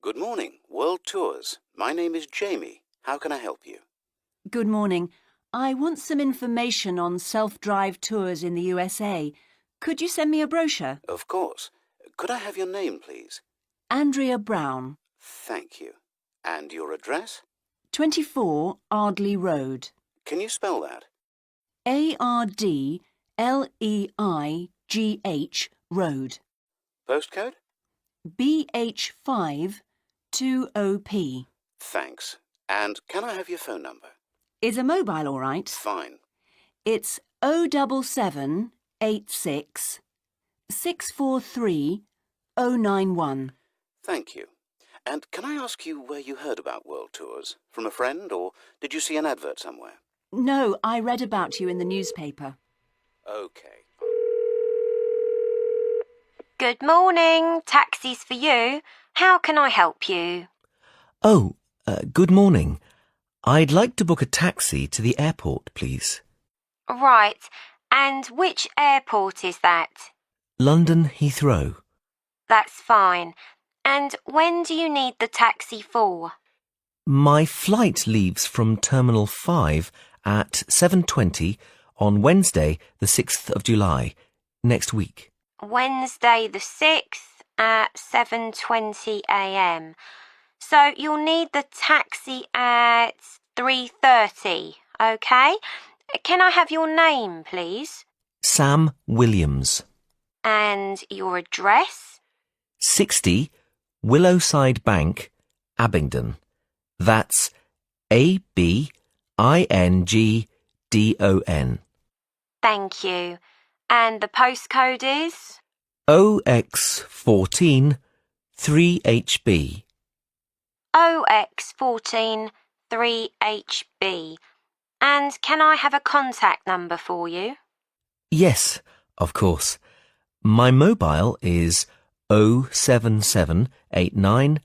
Good morning, World Tours. My name is Jamie. How can I help you? Good morning. I want some information on self-drive tours in the USA. Could you send me a brochure? Of course. Could I have your name, please? Andrea Brown. Thank you. And your address? 24 Ardley Road. Can you spell that? Ardleigh Road. Postcode? BH5 2OP. Thanks. And can I have your phone number? Is a mobile all right? Fine. It's 07786 643 091. Thank you. And can I ask you where you heard about World Tours? From a friend, or did you see an advert somewhere? No, I read about you in the newspaper. Okay. Good morning. Taxis for you. How can I help you? Oh, good morning. I'd like to book a taxi to the airport, please. Right. And which airport is that? London Heathrow. That's fine. And when do you need the taxi for? My flight leaves from Terminal 5 at 7:20 on Wednesday, the 6th of July, next week. Wednesday the 6th at 7:20 a.m. So you'll need the taxi at 3:30, okay? Can I have your name, please? Sam Williams. And your address? 60 Willowside Bank, Abingdon. That's Abingdon. Thank you. And the postcode is? OX14 3HB. OX14 3HB. And can I have a contact number for you? Yes, of course. My mobile is 07789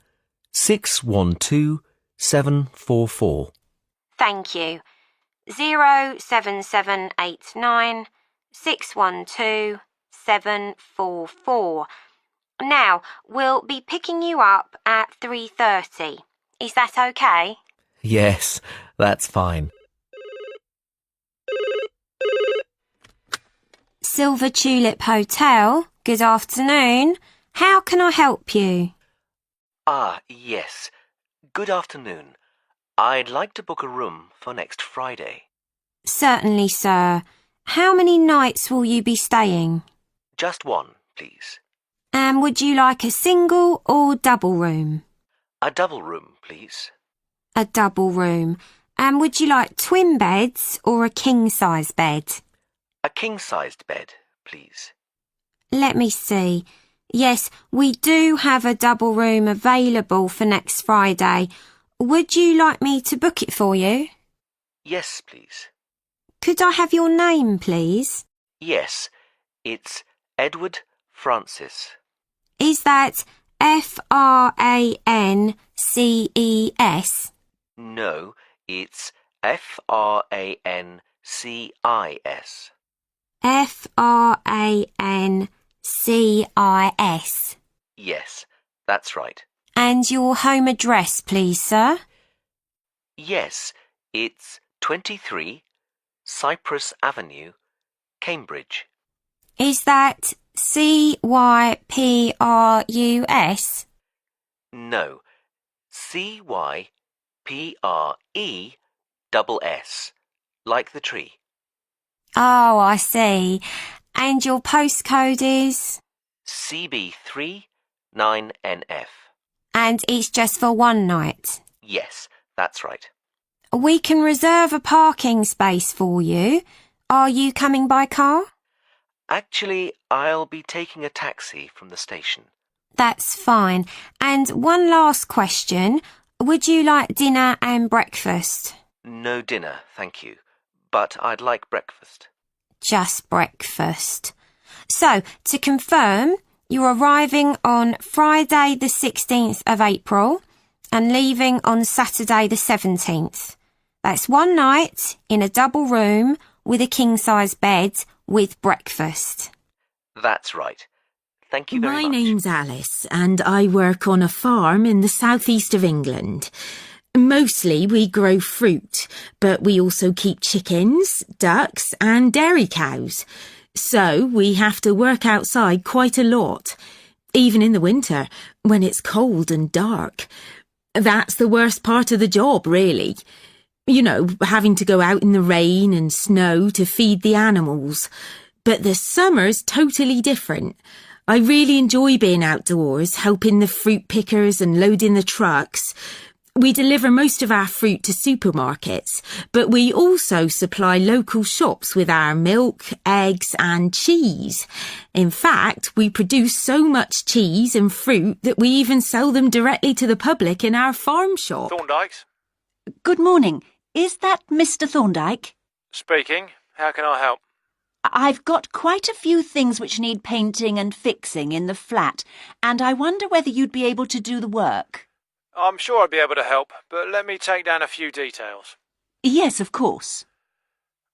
612 744. Thank you. 07789 612 744. Now, we'll be picking you up at 3:30. Is that okay? Yes, that's fine. Silver Tulip Hotel, good afternoon. How can I help you? Yes. Good afternoon. I'd like to book a room for next Friday. Certainly, sir. How many nights will you be staying? Just one, please. And would you like a single or double room? A double room, please. A double room. And would you like twin beds or a king-size bed? A king-sized bed, please. Let me see. Yes, we do have a double room available for next Friday. Would you like me to book it for you? Yes, please. Could I have your name, please? Yes, it's Edward Francis. Is that Frances? No, it's Francis. Francis. Yes, that's right. And your home address, please, sir? Yes, it's 23 Cypress Avenue, Cambridge. Is that Cyprus? No, Cypress, like the tree. Oh, I see. And your postcode is? CB3 9NF. And it's just for one night? Yes, that's right. We can reserve a parking space for you. Are you coming by car? Actually, I'll be taking a taxi from the station. That's fine. And one last question. Would you like dinner and breakfast? No dinner, thank you. But I'd like breakfast. Just breakfast. So, to confirm, you're arriving on Friday the 16th of April and leaving on Saturday the 17th. That's one night in a double room with a king-size bed with breakfast. That's right. Thank you very My much. name's Alice, and I work on a farm in the southeast of England. Mostly we grow fruit, but we also keep chickens, ducks, and dairy cows. So we have to work outside quite a lot, even in the winter, when it's cold and dark. That's the worst part of the job, really. You know, having to go out in the rain and snow to feed the animals. But the summer's totally different. I really enjoy being outdoors, helping the fruit pickers and loading the trucks. We deliver most of our fruit to supermarkets, but we also supply local shops with our milk, eggs and cheese. In fact, we produce so much cheese and fruit that we even sell them directly to the public in our farm shop. Thorndike's? Good morning. Is that Mr. Thorndyke? Speaking. How can I help? I've got quite a few things which need painting and fixing in the flat, and I wonder whether you'd be able to do the work. I'm sure I'd be able to help, but let me take down a few details. Yes, of course.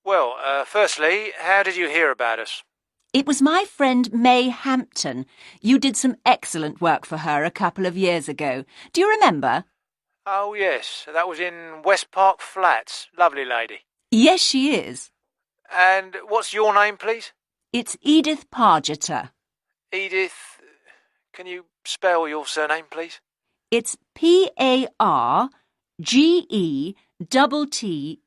Well, firstly, how did you hear about us? It was my friend May Hampton. You did some excellent work for her a couple of years ago. Do you remember? Oh, yes, that was in West Park Flats. Lovely lady. Yes, she is. And what's your name, please? It's Edith Pargeter. Edith. Can you spell your surname, please? It's Pargeter. Double T,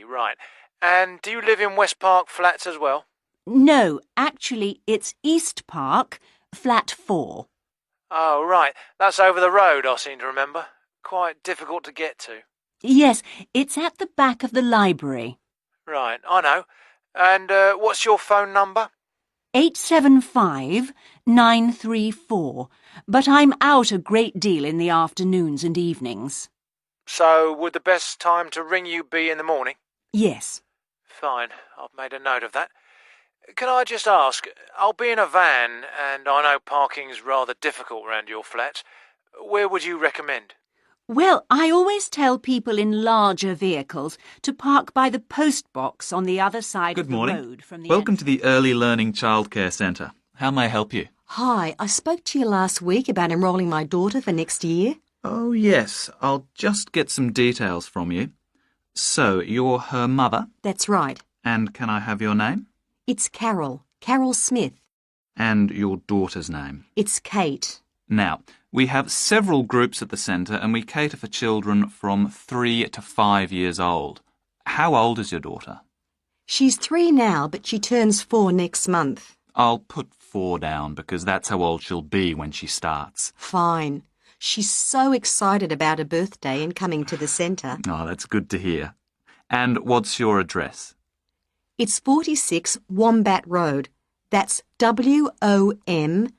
right. And do you live in West Park Flats as well? No, actually, it's East Park, flat 4. Oh, right. That's over the road, I seem to remember. Quite difficult to get to. Yes, it's at the back of the library. Right, I know. And what's your phone number? 875-934, but I'm out a great deal in the afternoons and evenings. So, would the best time to ring you be in the morning? Yes. Fine, I've made a note of that. Can I just ask, I'll be in a van, and I know parking's rather difficult round your flats. Where would you recommend? Well, I always tell people in larger vehicles to park by the post box on the other side of the road from the Welcome to the Early Learning Childcare Centre. How may I help you? Hi, I spoke to you last week about enrolling my daughter for next year. Oh, yes. I'll just get some details from you. So, you're her mother? That's right. And can I have your name? It's Carol Smith. And your daughter's name? It's Kate. Now, we have several groups at the centre and we cater for children from 3 to 5 years old. How old is your daughter? She's 3 now, but she turns 4 next month. I'll put 4 down because that's how old she'll be when she starts. Fine. She's so excited about her birthday and coming to the centre. Oh, that's good to hear. And what's your address? It's 46 Wombat Road. That's WOMBAT.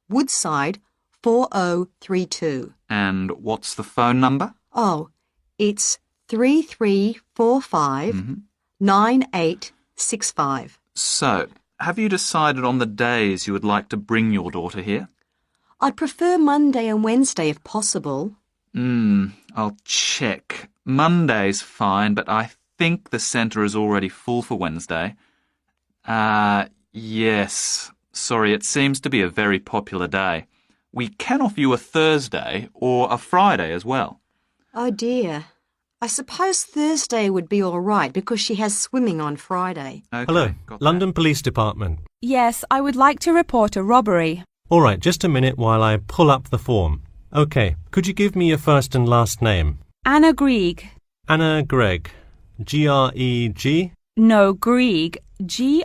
Woodside 4032. And what's the phone number? Oh, it's 3345 9865. So, have you decided on the days you would like to bring your daughter here? I'd prefer Monday and Wednesday if possible. I'll check. Monday's fine, but I think the centre is already full for Wednesday. Yes. Sorry, it seems to be a very popular day. We can offer you a Thursday or a Friday as well. Oh dear. I suppose Thursday would be all right because she has swimming on Friday. Okay, Hello, got London Police Department. Yes, I would like to report a robbery. All right, just a minute while I pull up the form. OK, could you give me your first and last name? Anna Grieg. Anna Gregg. G-R-E-G? No, Grieg. Grieg.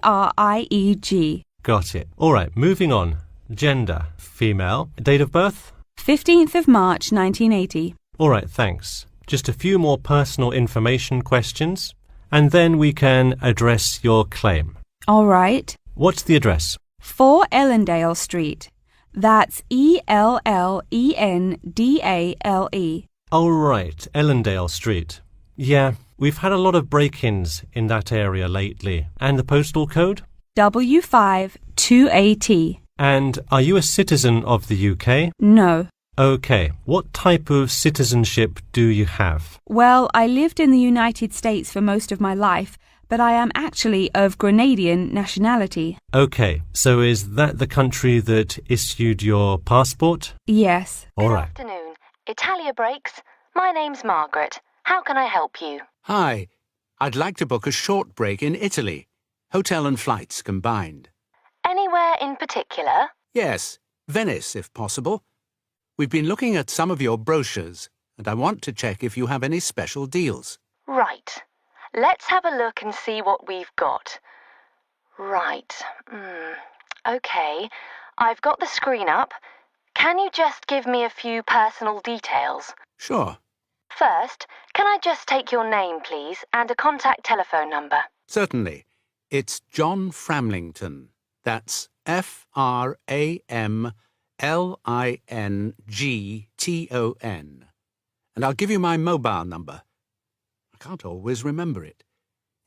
Got it. All right, moving on. Gender, female. Date of birth? 15th of March, 1980. All right, thanks. Just a few more personal information questions, and then we can address your claim. All right. What's the address? 4 Ellendale Street. That's Ellendale. Oh, right, Ellendale Street. Yeah, we've had a lot of break-ins in that area lately. And the postal code? W5 2AT. And are you a citizen of the UK? No. OK. What type of citizenship do you have? Well, I lived in the United States for most of my life, but I am actually of Grenadian nationality. OK, so is that the country that issued your passport? Yes. All Good right. afternoon. Italia Breaks. My name's Margaret. How can I help you? Hi. I'd like to book a short break in Italy. Hotel and flights combined. Anywhere in particular? Yes, Venice if possible. We've been looking at some of your brochures and I want to check if you have any special deals. Right. Let's have a look and see what we've got. Right. OK. I've got the screen up. Can you just give me a few personal details? Sure. First, can I just take your name, please, and a contact telephone number? Certainly. It's John Framlington. That's Framlington. And I'll give you my mobile number. I can't always remember it.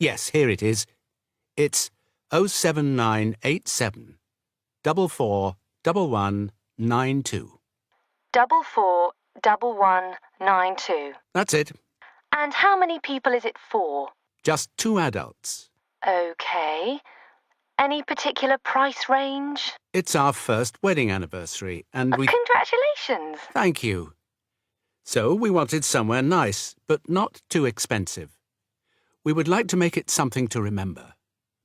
Yes, here it is. It's 07987 441192. 441192. That's it. And how many people is it for? Just 2 adults. OK. Any particular price range? It's our first wedding anniversary and we... Congratulations. Thank you. So we wanted somewhere nice, but not too expensive. We would like to make it something to remember.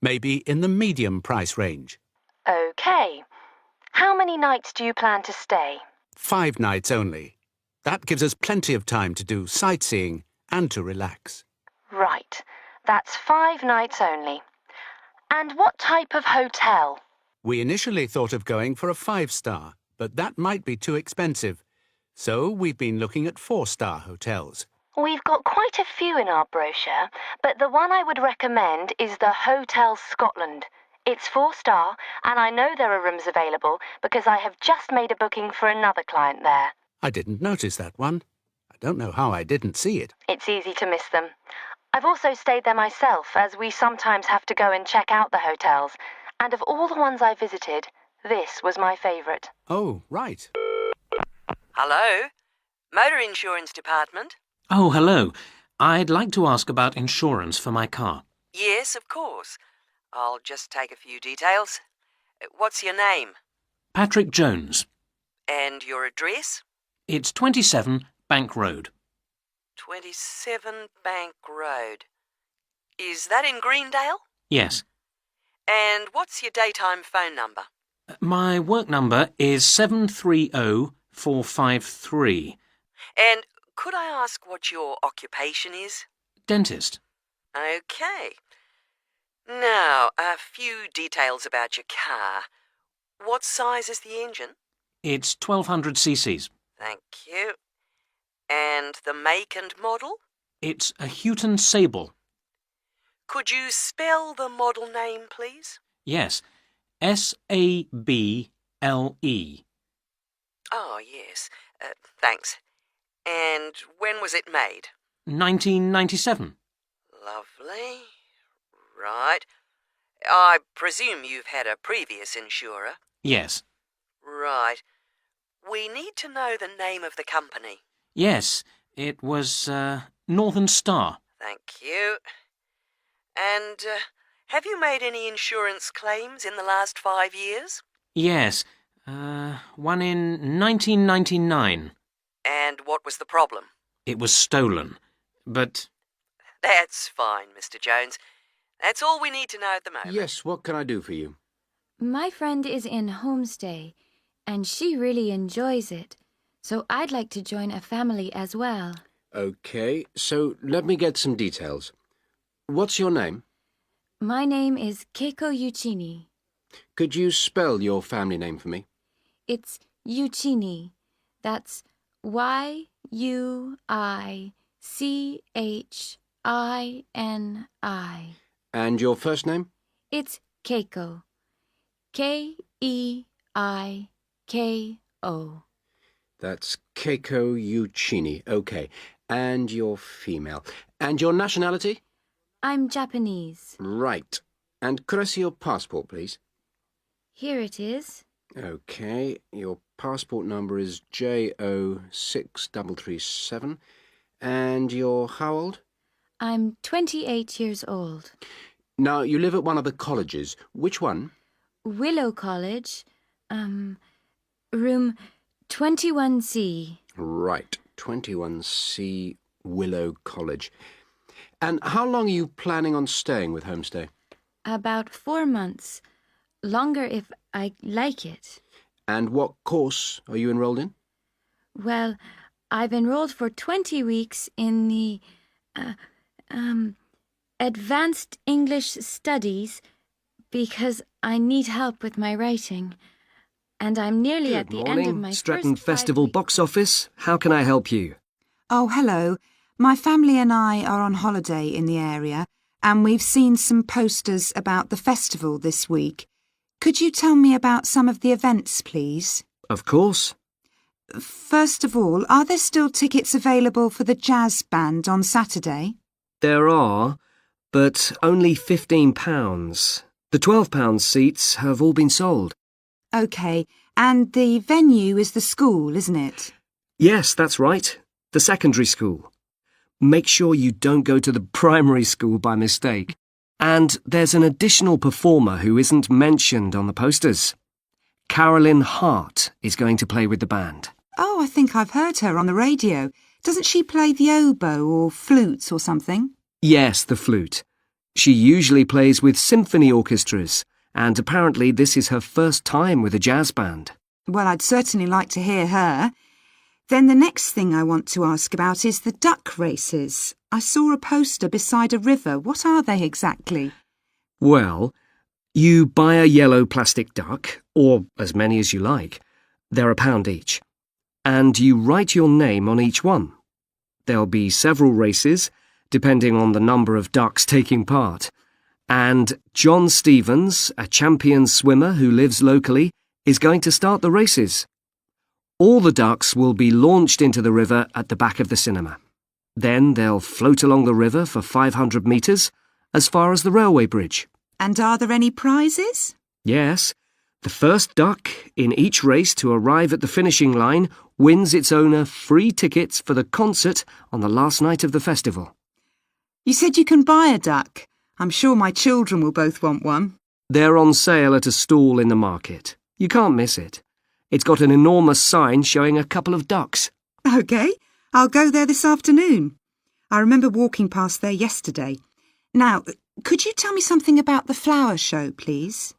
Maybe in the medium price range. OK. How many nights do you plan to stay? 5 nights only. That gives us plenty of time to do sightseeing and to relax. Right. That's 5 nights only. And what type of hotel? We initially thought of going for a 5-star, but that might be too expensive. So we've been looking at 4-star hotels. We've got quite a few in our brochure, but the one I would recommend is the Hotel Scotland. It's 4-star, and I know there are rooms available because I have just made a booking for another client there. I didn't notice that one. I don't know how I didn't see it. It's easy to miss them. I've also stayed there myself, as we sometimes have to go and check out the hotels. And of all the ones I visited, this was my favourite. Oh, right. Hello? Motor Insurance Department? Oh, hello. I'd like to ask about insurance for my car. Yes, of course. I'll just take a few details. What's your name? Patrick Jones. And your address? It's 27 Bank Road. 27 Bank Road. Is that in Greendale? Yes. And what's your daytime phone number? My work number is 730453. And could I ask what your occupation is? Dentist. OK. Now, a few details about your car. What size is the engine? It's 1200 cc's. Thank you. And the make and model? It's a Houghton Sable. Could you spell the model name, please? Yes. Sable. Oh, yes. Thanks. And when was it made? 1997. Lovely. Right. I presume you've had a previous insurer? Yes. Right. We need to know the name of the company. Yes, it was Northern Star. Thank you. And have you made any insurance claims in the last 5 years? Yes, one in 1999. And what was the problem? It was stolen, but... That's fine, Mr. Jones. That's all we need to know at the moment. Yes, what can I do for you? My friend is in homestay, and she really enjoys it. So I'd like to join a family as well. OK, so let me get some details. What's your name? My name is Keiko Yuchini. Could you spell your family name for me? It's Yuchini. That's Yuichini. And your first name? It's Keiko. Keiko. That's Keiko Yuchini. OK. And you're female. And your nationality? I'm Japanese. Right. And could I see your passport, please? Here it is. OK. Your passport number is JO6337. And you're how old? I'm 28 years old. Now, you live at one of the colleges. Which one? Willow College, room 21C. Right, 21C Willow College. And how long are you planning on staying with Homestay? About 4 months. Longer if I like it. And what course are you enrolled in? Well, I've enrolled for 20 weeks in the, Advanced English Studies because I need help with my writing. And I'm nearly at the end of my Stretton first Festival box office. How can I help you? Oh, hello. My family and I are on holiday in the area, and we've seen some posters about the festival this week. Could you tell me about some of the events, please? Of course. First of all, are there still tickets available for the jazz band on Saturday? There are, but only £15. The £12 seats have all been sold. OK, and the venue is the school, isn't it? Yes, that's right. The secondary school. Make sure you don't go to the primary school by mistake. And there's an additional performer who isn't mentioned on the posters. Carolyn Hart is going to play with the band. Oh, I think I've heard her on the radio. Doesn't she play the oboe or flute or something? Yes, the flute. She usually plays with symphony orchestras, and apparently this is her first time with a jazz band. Well, I'd certainly like to hear her. Then the next thing I want to ask about is the duck races. I saw a poster beside a river. What are they exactly? Well, you buy a yellow plastic duck, or as many as you like. They're £1 each. And you write your name on each one. There'll be several races, depending on the number of ducks taking part. And John Stevens, a champion swimmer who lives locally, is going to start the races. All the ducks will be launched into the river at the back of the cinema. Then they'll float along the river for 500 metres, as far as the railway bridge. And are there any prizes? Yes. The first duck in each race to arrive at the finishing line wins its owner free tickets for the concert on the last night of the festival. You said you can buy a duck. I'm sure my children will both want one. They're on sale at a stall in the market. You can't miss it. It's got an enormous sign showing a couple of ducks. OK, I'll go there this afternoon. I remember walking past there yesterday. Now, could you tell me something about the flower show, please?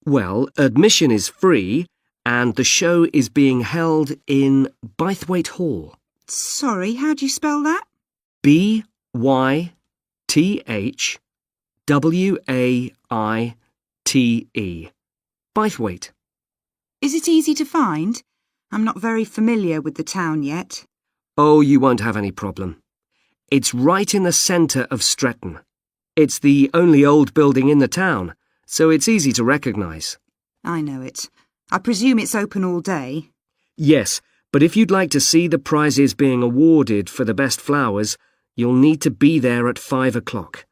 Well, admission is free, and the show is being held in Bythwaite Hall. Sorry, how do you spell that? Bythwaite. Bythwaite. Is it easy to find? I'm not very familiar with the town yet. Oh, you won't have any problem. It's right in the centre of Stretton. It's the only old building in the town, so it's easy to recognise. I know it. I presume it's open all day. Yes, but if you'd like to see the prizes being awarded for the best flowers, you'll need to be there at 5 o'clock.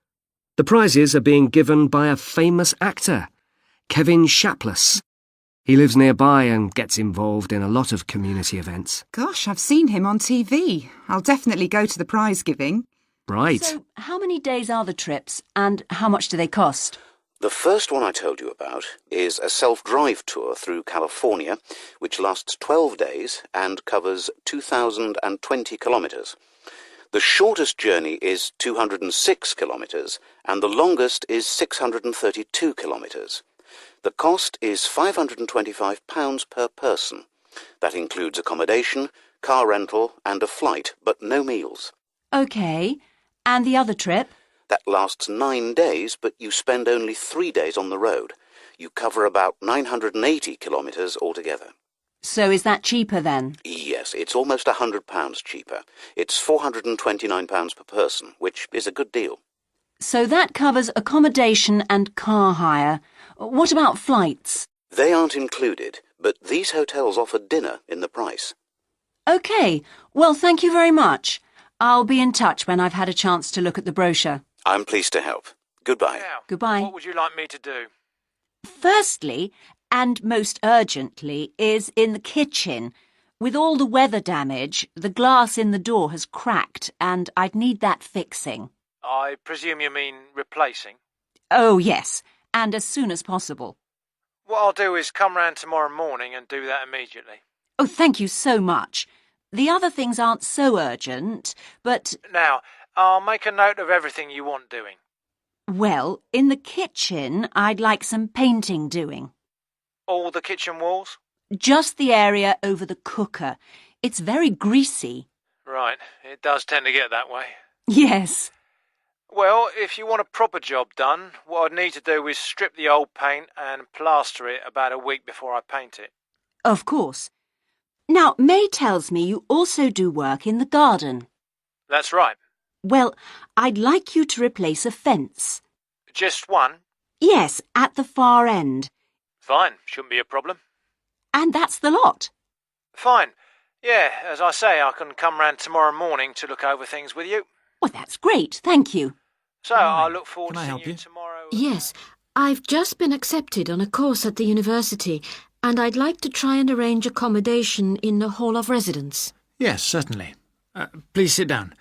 The prizes are being given by a famous actor, Kevin Shapless. He lives nearby and gets involved in a lot of community events. Gosh, I've seen him on TV. I'll definitely go to the prize giving. Right. So, how many days are the trips and how much do they cost? The first one I told you about is a self-drive tour through California, which lasts 12 days and covers 2,020 kilometres. The shortest journey is 206 kilometres and the longest is 632 kilometres. The cost is £525 per person. That includes accommodation, car rental and a flight, but no meals. OK. And the other trip? That lasts 9 days, but you spend only 3 days on the road. You cover about 980 kilometres altogether. So is that cheaper then? Yes, it's almost £100 cheaper. It's £429 per person, which is a good deal. So that covers accommodation and car hire. What about flights? They aren't included, but these hotels offer dinner in the price. OK. Well, thank you very much. I'll be in touch when I've had a chance to look at the brochure. I'm pleased to help. Goodbye. Now, Goodbye. what would you like me to do? Firstly, and most urgently, is in the kitchen. With all the weather damage, the glass in the door has cracked and I'd need that fixing. I presume you mean replacing? Oh, yes, and as soon as possible. What I'll do is come round tomorrow morning and do that immediately. Oh, thank you so much. The other things aren't so urgent, but... Now, I'll make a note of everything you want doing. Well, in the kitchen, I'd like some painting doing. All the kitchen walls? Just the area over the cooker. It's very greasy. Right, it does tend to get that way. Yes. Well, if you want a proper job done, what I'd need to do is strip the old paint and plaster it about a week before I paint it. Of course. Now, May tells me you also do work in the garden. That's right. Well, I'd like you to replace a fence. Just one? Yes, at the far end. Fine, shouldn't be a problem. And that's the lot. Fine. Yeah, as I say, I can come round tomorrow morning to look over things with you. Well, that's great, thank you. So, I look forward to Can I seeing help you you? tomorrow. Yes, I've just been accepted on a course at the university, and I'd like to try and arrange accommodation in the hall of residence. Yes, certainly. Please sit down.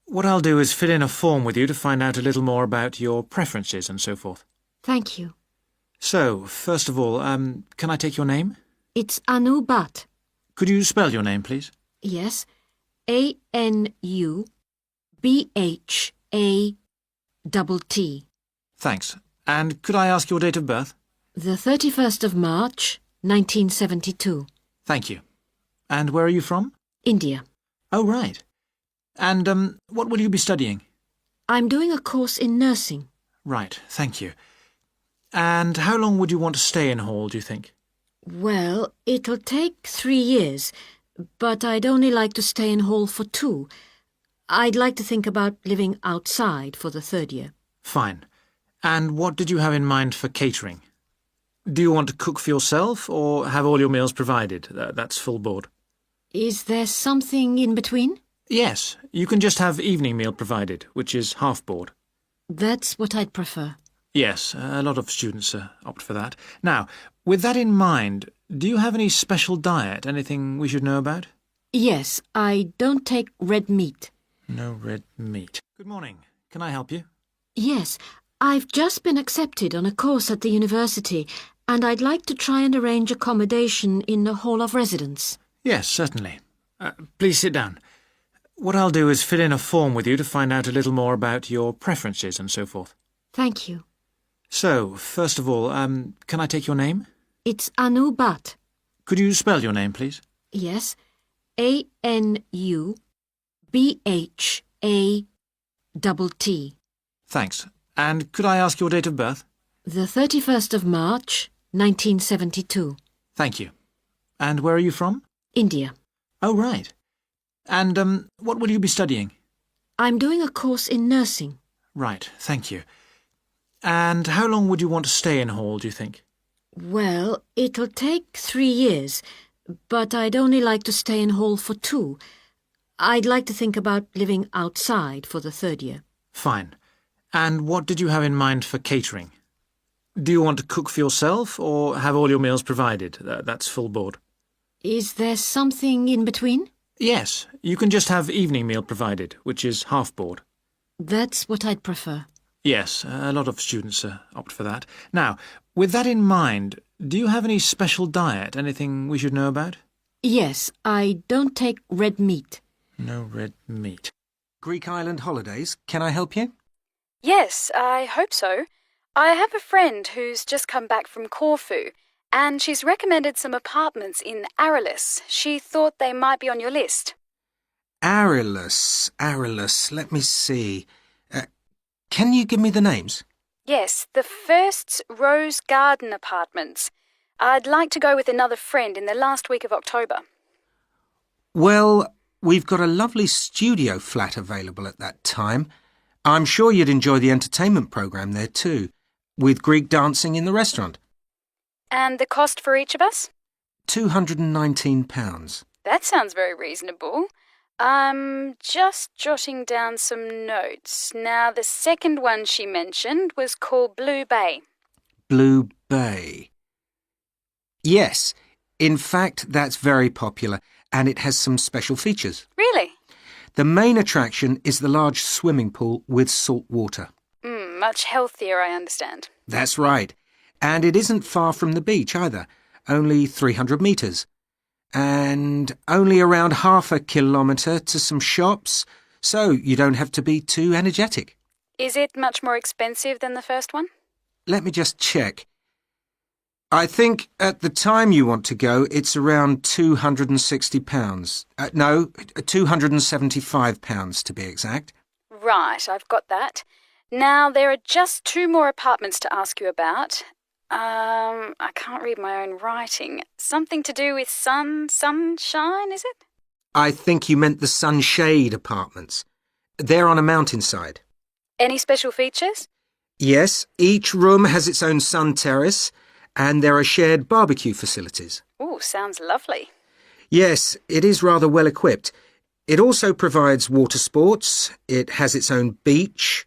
What I'll do is fill in a form with you to find out a little more about your preferences and so forth. Thank you. So, first of all, can I take your name? It's Anu Bhatt. Could you spell your name, please? Yes, ANUBHATT. Thanks. And could I ask your date of birth? The 31st of March, 1972. Thank you. And where are you from? India. Oh, right. And, what will you be studying? I'm doing a course in nursing. Right, thank you. And how long would you want to stay in hall, do you think? Well, it'll take 3 years, but I'd only like to stay in hall for 2. I'd like to think about living outside for the 3rd year. Fine. And what did you have in mind for catering? Do you want to cook for yourself or have all your meals provided? That's full board. Is there something in between? Yes, you can just have evening meal provided, which is half board. That's what I'd prefer. Yes, a lot of students opt for that. Now, with that in mind, do you have any special diet, anything we should know about? Yes, I don't take red meat. No red meat. Good morning. Can I help you? Yes, I've just been accepted on a course at the university, and I'd like to try and arrange accommodation in the hall of residence. Yes, certainly. Please sit down. What I'll do is fill in a form with you to find out a little more about your preferences and so forth. Thank you. So, first of all, can I take your name? It's Anu Bhatt. Could you spell your name, please? Yes, ANUBHATT. Thanks. And could I ask your date of birth? The 31st of March, 1972. Thank you. And where are you from? India. Oh, right. And, what will you be studying? I'm doing a course in nursing. Right, thank you. And how long would you want to stay in hall, do you think? Well, it'll take 3 years, but I'd only like to stay in hall for 2. I'd like to think about living outside for the 3rd year. Fine. And what did you have in mind for catering? Do you want to cook for yourself or have all your meals provided? That's full board. Is there something in between? Yes, you can just have evening meal provided, which is half board. That's what I'd prefer. Yes, a lot of students opt for that. Now, with that in mind, do you have any special diet, anything we should know about? Yes, I don't take red meat. No red meat. Greek Island holidays, can I help you? Yes, I hope so. I have a friend who's just come back from Corfu, and she's recommended some apartments in Arilus. She thought they might be on your list. Arilus, let me see. Can you give me the names? Yes, the first's Rose Garden Apartments. I'd like to go with another friend in the last week of October. Well, we've got a lovely studio flat available at that time. I'm sure you'd enjoy the entertainment programme there too, with Greek dancing in the restaurant. And the cost for each of us? £219. That sounds very reasonable. I'm just jotting down some notes. Now, the second one she mentioned was called Blue Bay. Blue Bay. Yes, in fact, that's very popular, and it has some special features. Really? The main attraction is the large swimming pool with salt water. Much healthier, I understand. That's right. And it isn't far from the beach either, only 300 metres. And only around half a kilometre to some shops, so you don't have to be too energetic. Is it much more expensive than the first one? Let me just check. I think at the time you want to go, it's around £260. No, £275 to be exact. Right, I've got that. Now, there are just 2 more apartments to ask you about. I can't read my own writing. Something to do with sunshine, is it? I think you meant the Sunshade apartments. They're on a mountainside. Any special features? Yes, each room has its own sun terrace, and there are shared barbecue facilities. Ooh, sounds lovely. Yes, it is rather well equipped. It also provides water sports. It has its own beach.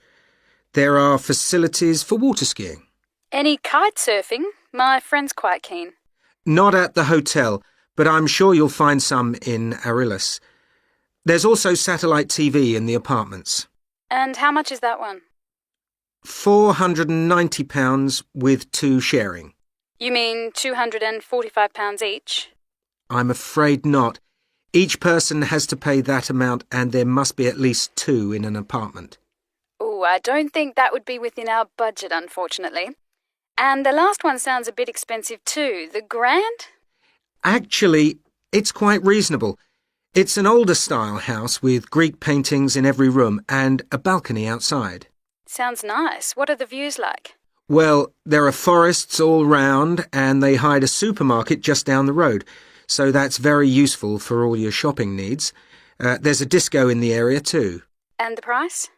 There are facilities for water skiing. Any kite surfing? My friend's quite keen. Not at the hotel, but I'm sure you'll find some in Arillis. There's also satellite TV in the apartments. And how much is that one? £490 with 2 sharing. You mean £245 each? I'm afraid not. Each person has to pay that amount and there must be at least 2 in an apartment. Ooh, I don't think that would be within our budget, unfortunately. And the last one sounds a bit expensive too. The Grand? Actually, it's quite reasonable. It's an older style house with Greek paintings in every room and a balcony outside. Sounds nice. What are the views like? Well, there are forests all round and they hide a supermarket just down the road, so that's very useful for all your shopping needs. There's a disco in the area too. And the price?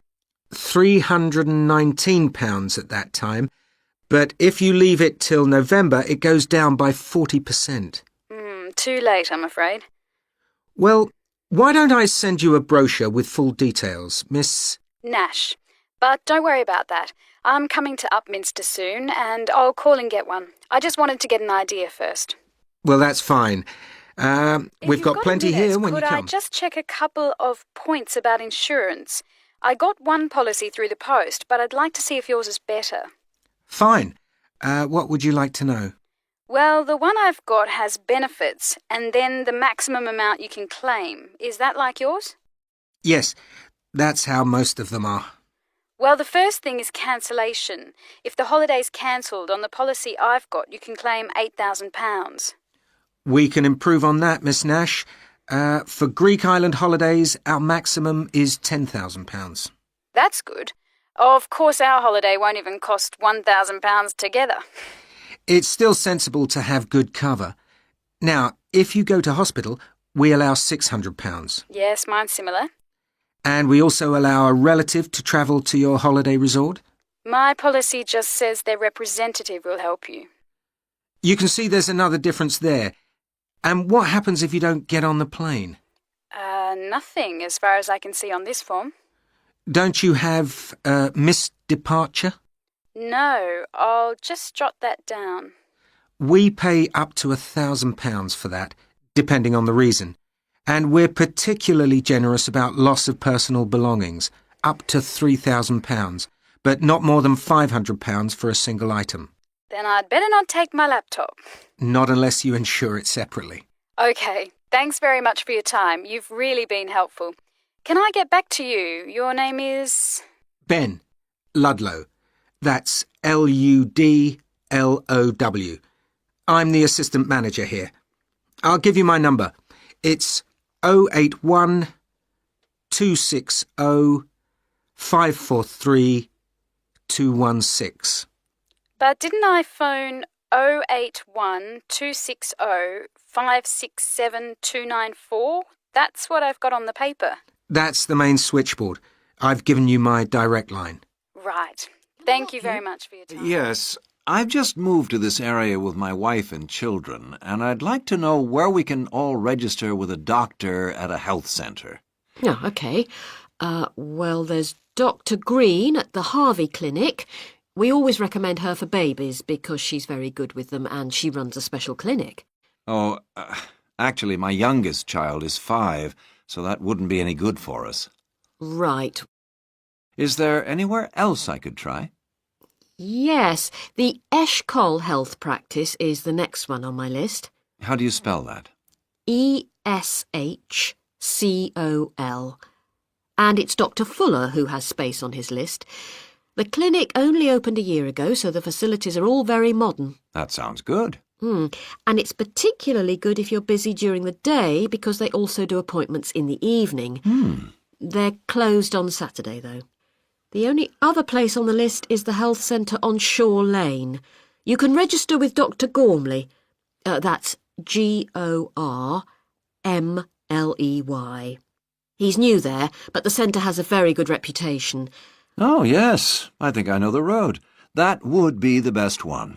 £319 at that time, but if you leave it till November, it goes down by 40%. Too late, I'm afraid. Well, why don't I send you a brochure with full details, Miss... Nash. But don't worry about that. I'm coming to Upminster soon, and I'll call and get one. I just wanted to get an idea first. Well, that's fine. We've got plenty here when you come. Could I just check a couple of points about insurance? I got one policy through the post, but I'd like to see if yours is better. Fine. What would you like to know? Well, the one I've got has benefits, and then the maximum amount you can claim. Is that like yours? Yes, that's how most of them are. Well, the first thing is cancellation. If the holiday's cancelled on the policy I've got, you can claim £8,000. We can improve on that, Miss Nash. For Greek island holidays, our maximum is £10,000. That's good. Of course, our holiday won't even cost £1,000 together. It's still sensible to have good cover. Now, if you go to hospital, we allow £600. Yes, mine's similar. And we also allow a relative to travel to your holiday resort? My policy just says their representative will help you. You can see there's another difference there. And what happens if you don't get on the plane? Nothing, as far as I can see on this form. Don't you have missed departure? No, I'll just jot that down. We pay up to £1,000 for that, depending on the reason. And we're particularly generous about loss of personal belongings, up to £3,000, but not more than £500 for a single item. Then I'd better not take my laptop. Not unless you insure it separately. OK, thanks very much for your time. You've really been helpful. Can I get back to you? Your name is... Ben Ludlow. That's Ludlow. I'm the assistant manager here. I'll give you my number. It's 081 260 543 216. But didn't I phone 081 260 567 294? That's what I've got on the paper. That's the main switchboard. I've given you my direct line. Right. Thank you very much for your time. Yes, I've just moved to this area with my wife and children, and I'd like to know where we can all register with a doctor at a health centre. Oh, OK. Well, there's Dr. Green at the Harvey Clinic. We always recommend her for babies because she's very good with them and she runs a special clinic. Oh, actually, my youngest child is 5, so that wouldn't be any good for us. Right. Is there anywhere else I could try? Yes, the Eshcol Health Practice is the next one on my list. How do you spell that? Eshcol. And it's Dr. Fuller who has space on his list. The clinic only opened a year ago, so the facilities are all very modern. That sounds good. And it's particularly good if you're busy during the day because they also do appointments in the evening. They're closed on Saturday, though. The only other place on the list is the health centre on Shore Lane. You can register with Dr. Gormley. That's Gormley. He's new there, but the centre has a very good reputation. Oh, yes. I think I know the road. That would be the best one.